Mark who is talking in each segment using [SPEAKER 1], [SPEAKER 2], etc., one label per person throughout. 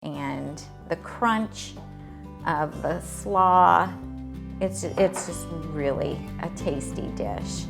[SPEAKER 1] and the crunch of the slaw. It's just really a tasty dish.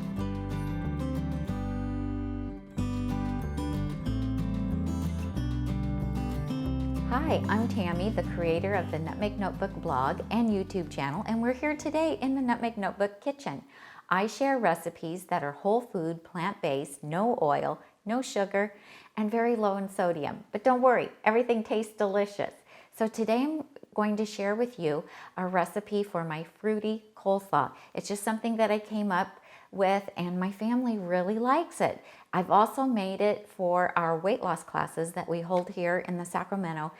[SPEAKER 1] Hi, I'm Tammy, the creator of the Nutmeg Notebook blog and YouTube channel, and we're here today in the Nutmeg Notebook kitchen. I share recipes that are whole food, plant-based, no oil, no sugar, and very low in sodium. But don't worry, everything tastes delicious. So today I'm going to share with you a recipe for my fruity coleslaw. It's just something that I came up with and my family really likes it. I've also made it for our weight loss classes that we hold here in the Sacramento,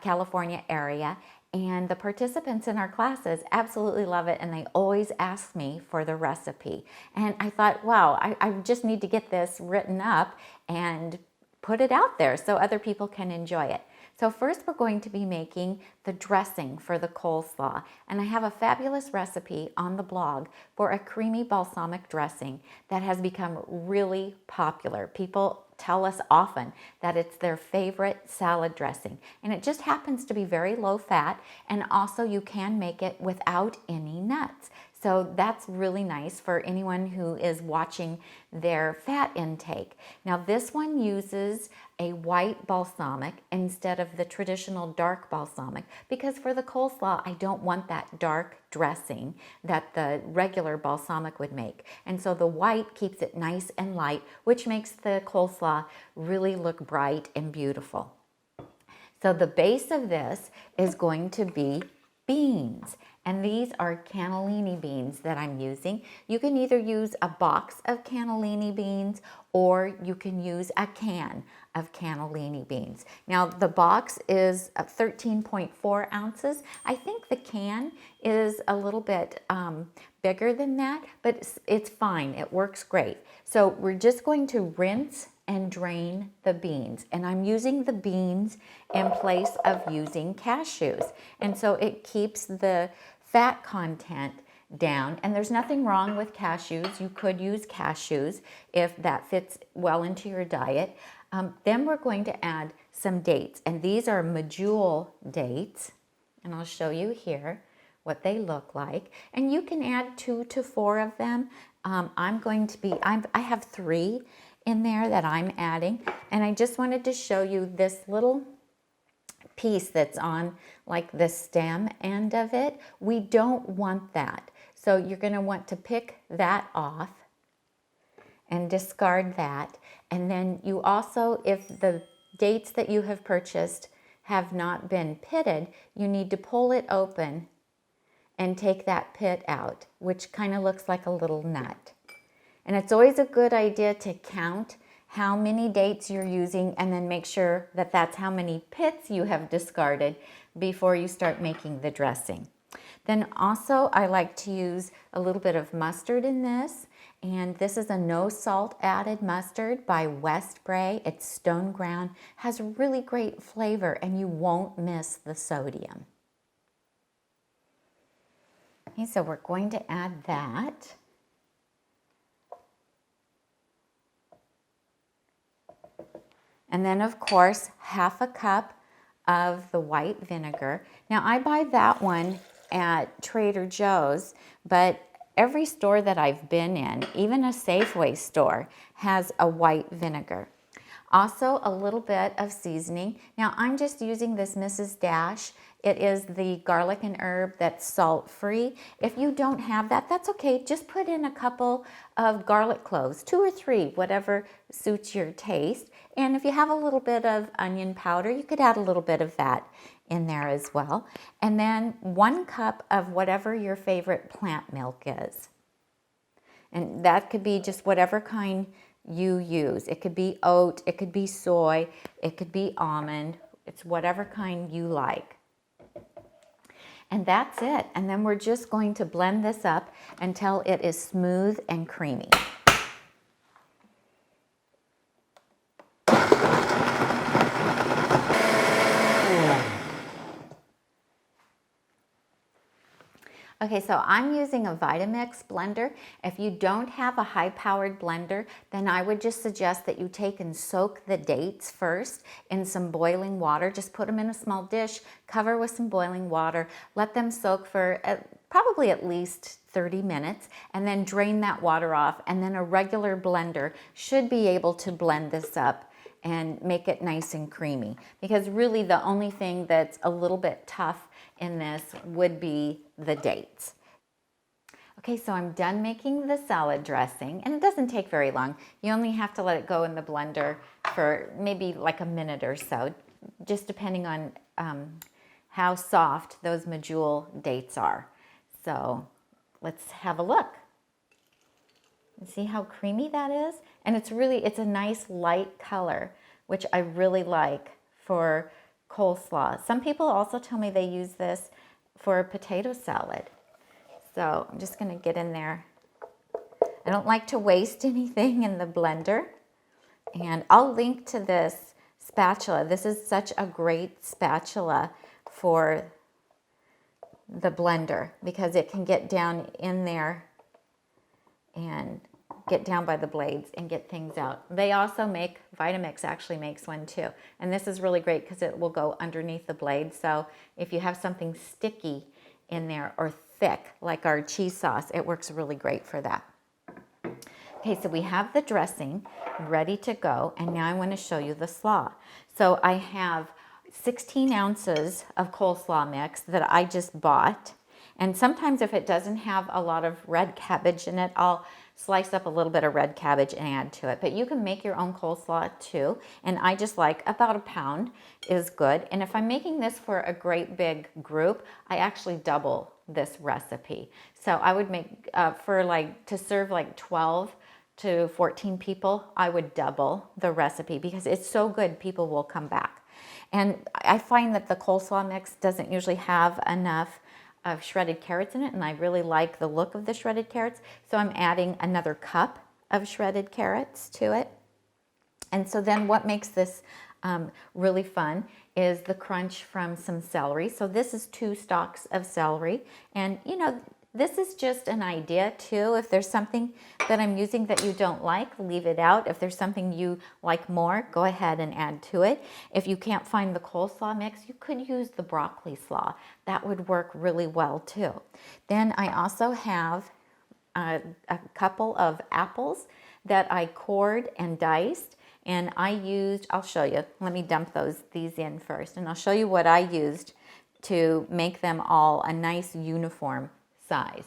[SPEAKER 1] California area. And the participants in our classes absolutely love it, and they always ask me for the recipe. And I thought, wow, I just need to get this written up and put it out there so other people can enjoy it. So first we're going to be making the dressing for the coleslaw. And I have a fabulous recipe on the blog for a creamy balsamic dressing that has become really popular. People tell us often that it's their favorite salad dressing. And it just happens to be very low fat, and also you can make it without any nuts. So that's really nice for anyone who is watching their fat intake. Now this one uses a white balsamic instead of the traditional dark balsamic, because for the coleslaw I don't want that dark dressing that the regular balsamic would make. And so the white keeps it nice and light, which makes the coleslaw really look bright and beautiful. So the base of this is going to be beans. And these are cannellini beans that I'm using. You can either use a box of cannellini beans or you can use a can of cannellini beans. Now the box is 13.4 ounces. I think the can is a little bit bigger than that, but it's fine. It works great. So we're just going to rinse and drain the beans. And I'm using the beans in place of using cashews. And so it keeps the fat content down, and there's nothing wrong with cashews. You could use cashews if that fits well into your diet. Then we're going to add some dates, and these are medjool dates, and I'll show you here what they look like. And you can add 2 to 4 of them. I have 3 in there that I'm adding, and I just wanted to show you this little piece that's on like the stem end of it. We don't want that. So you're going to want to pick that off and discard that. And then you also, if the dates that you have purchased have not been pitted, you need to pull it open and take that pit out, which kind of looks like a little nut. And it's always a good idea to count how many dates you're using and then make sure that that's how many pits you have discarded before you start making the dressing. Then also I like to use a little bit of mustard in this, and this is a no salt added mustard by Westbrae. It's stone ground, has really great flavor, and you won't miss the sodium. Okay, so we're going to add that. And then, of course, ½ a cup of the white vinegar. Now, I buy that one at Trader Joe's, but every store that I've been in, even a Safeway store, has a white vinegar. Also, a little bit of seasoning. Now, I'm just using this Mrs. Dash. It is the garlic and herb that's salt-free. If you don't have that, that's okay. Just put in a couple of garlic cloves, 2 or 3, whatever suits your taste. And if you have a little bit of onion powder, you could add a little bit of that in there as well. And then 1 cup of whatever your favorite plant milk is. And that could be just whatever kind you use. It could be oat, it could be soy, it could be almond. It's whatever kind you like. And that's it. And then we're just going to blend this up until it is smooth and creamy. Okay, so I'm using a Vitamix blender. If you don't have a high-powered blender, then I would just suggest that you take and soak the dates first in some boiling water. Just put them in a small dish, cover with some boiling water, let them soak for probably at least 30 minutes, and then drain that water off. And then a regular blender should be able to blend this up and make it nice and creamy. Because really the only thing that's a little bit tough in this would be the dates. Okay, so I'm done making the salad dressing, and it doesn't take very long. You only have to let it go in the blender for maybe like a minute or so, just depending on how soft those medjool dates are. So let's have a look. See how creamy that is? And it's a nice light color, which I really like for coleslaw. Some people also tell me they use this for a potato salad. So I'm just gonna get in there. I don't like to waste anything in the blender. And I'll link to this spatula. This is such a great spatula for the blender because it can get down in there and get down by the blades and get things out. They also make, Vitamix actually makes one too. And this is really great because it will go underneath the blade. So if you have something sticky in there or thick, like our cheese sauce, it works really great for that. Okay, so we have the dressing ready to go. And now I want to show you the slaw. So I have 16 ounces of coleslaw mix that I just bought. And sometimes if it doesn't have a lot of red cabbage in it, I'll slice up a little bit of red cabbage and add to it. But you can make your own coleslaw too. And I just like about a pound is good. And if I'm making this for a great big group, I actually double this recipe. So I would make, to serve like 12 to 14 people, I would double the recipe because it's so good, people will come back. And I find that the coleslaw mix doesn't usually have enough of shredded carrots in it, and I really like the look of the shredded carrots, so I'm adding another cup of shredded carrots to it. And so then what makes this really fun is the crunch from some celery. So this is 2 stalks of celery, and you know, this is just an idea too. If there's something that I'm using that you don't like, leave it out. If there's something you like more, go ahead and add to it. If you can't find the coleslaw mix, you could use the broccoli slaw. That would work really well too. Then I also have a couple of apples that I cored and diced, and I used, I'll show you, let me dump these in first, and I'll show you what I used to make them all a nice uniform size.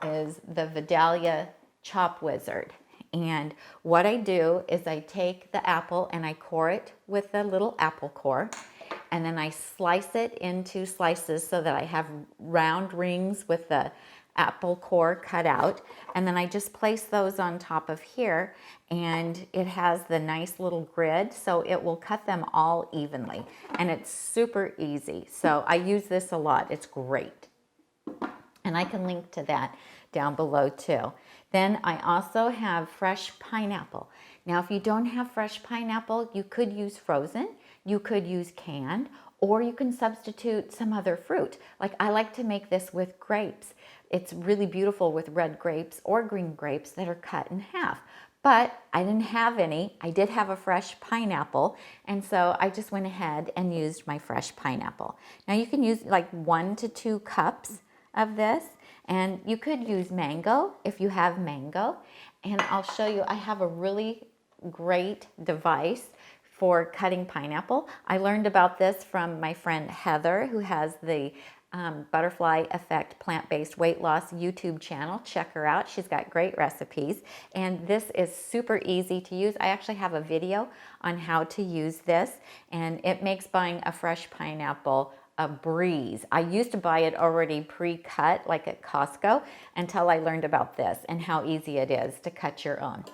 [SPEAKER 1] Is the Vidalia Chop Wizard. And what I do is I take the apple and I core it with a little apple core, and then I slice it into slices so that I have round rings with the apple core cut out, and then I just place those on top of here, and it has the nice little grid, so it will cut them all evenly, and it's super easy. So I use this a lot. It's great. And I can link to that down below too. Then I also have fresh pineapple. Now, if you don't have fresh pineapple, you could use frozen, you could use canned, or you can substitute some other fruit. Like I like to make this with grapes. It's really beautiful with red grapes or green grapes that are cut in half. But I didn't have any. I did have a fresh pineapple, and so I just went ahead and used my fresh pineapple. Now you can use like 1 to 2 cups of this, and you could use mango if you have mango. And I'll show you, I have a really great device for cutting pineapple. I learned about this from my friend Heather, who has the Butterfly Effect plant-based weight loss YouTube channel. Check her out. She's got great recipes, and this is super easy to use. I actually have a video on how to use this, and it makes buying a fresh pineapple a breeze. I used to buy it already pre-cut, like at Costco, until I learned about this and how easy it is to cut your own.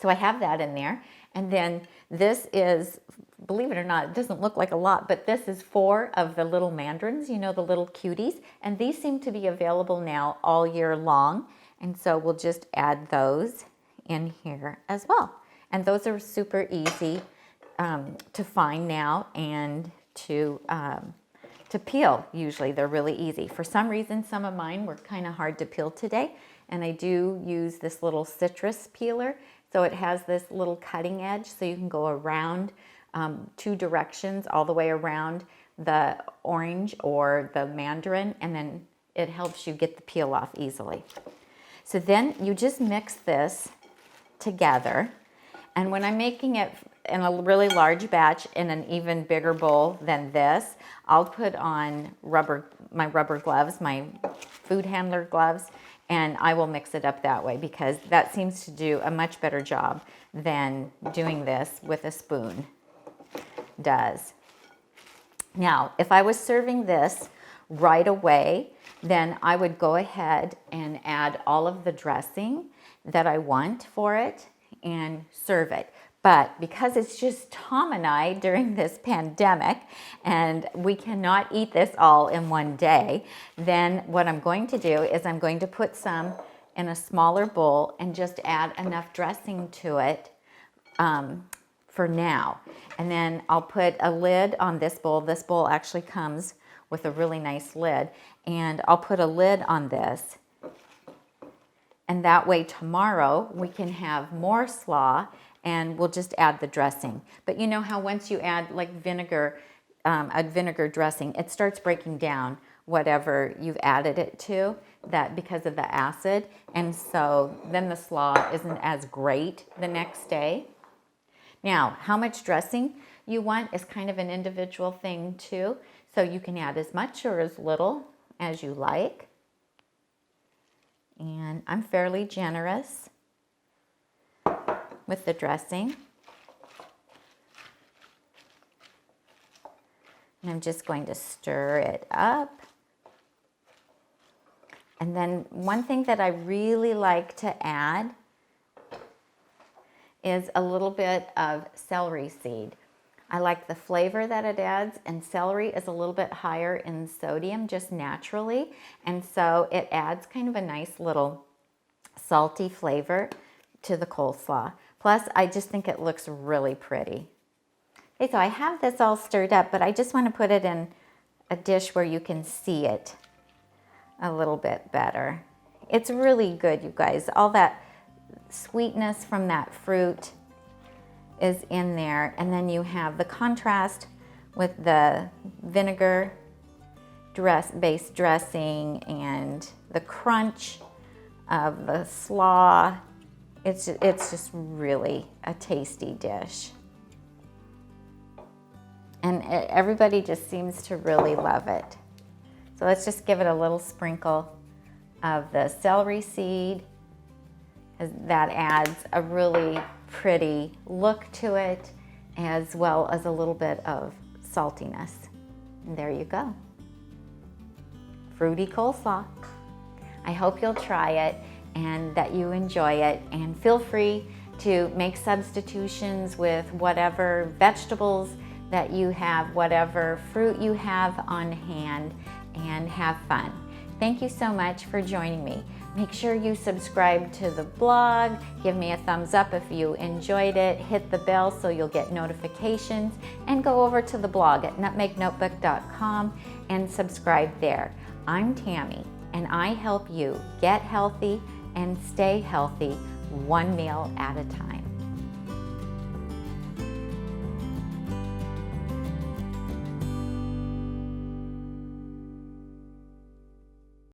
[SPEAKER 1] So I have that in there. And then this is, believe it or not, it doesn't look like a lot, but this is 4 of the little mandarins, you know, the little cuties. And these seem to be available now all year long. And so we'll just add those in here as well. And those are super easy to find now and to to peel. Usually they're really easy. For some reason, some of mine were kind of hard to peel today, and I do use this little citrus peeler. So it has this little cutting edge, so you can go around 2 directions all the way around the orange or the mandarin, and then it helps you get the peel off easily. So then you just mix this together, and when I'm making it in a really large batch in an even bigger bowl than this, I'll put on my rubber gloves, my food handler gloves, and I will mix it up that way because that seems to do a much better job than doing this with a spoon does. Now, if I was serving this right away, then I would go ahead and add all of the dressing that I want for it and serve it. But because it's just Tom and I during this pandemic and we cannot eat this all in one day, then what I'm going to do is I'm going to put some in a smaller bowl and just add enough dressing to it for now. And then I'll put a lid on this bowl. This bowl actually comes with a really nice lid, and I'll put a lid on this. And that way tomorrow we can have more slaw and we'll just add the dressing. But you know how once you add like vinegar, a vinegar dressing, it starts breaking down whatever you've added it to, that because of the acid. And so then the slaw isn't as great the next day. Now, how much dressing you want is kind of an individual thing too. So you can add as much or as little as you like. And I'm fairly generous with the dressing. And I'm just going to stir it up. And then one thing that I really like to add is a little bit of celery seed. I like the flavor that it adds, and celery is a little bit higher in sodium just naturally, and so it adds kind of a nice little salty flavor to the coleslaw. Plus, I just think it looks really pretty. Okay, so I have this all stirred up, but I just want to put it in a dish where you can see it a little bit better. It's really good, you guys. All that sweetness from that fruit is in there, and then you have the contrast with the vinegar based dressing and the crunch of the slaw. It's just really a tasty dish, and everybody just seems to really love it. So let's just give it a little sprinkle of the celery seed. That adds a really pretty look to it, as well as a little bit of saltiness. And there you go. Fruity coleslaw. I hope you'll try it and that you enjoy it, and feel free to make substitutions with whatever vegetables that you have, whatever fruit you have on hand, and have fun. Thank you so much for joining me. Make sure you subscribe to the blog, give me a thumbs up if you enjoyed it, hit the bell so you'll get notifications, and go over to the blog at nutmegnotebook.com and subscribe there. I'm Tami, and I help you get healthy and stay healthy one meal at a time.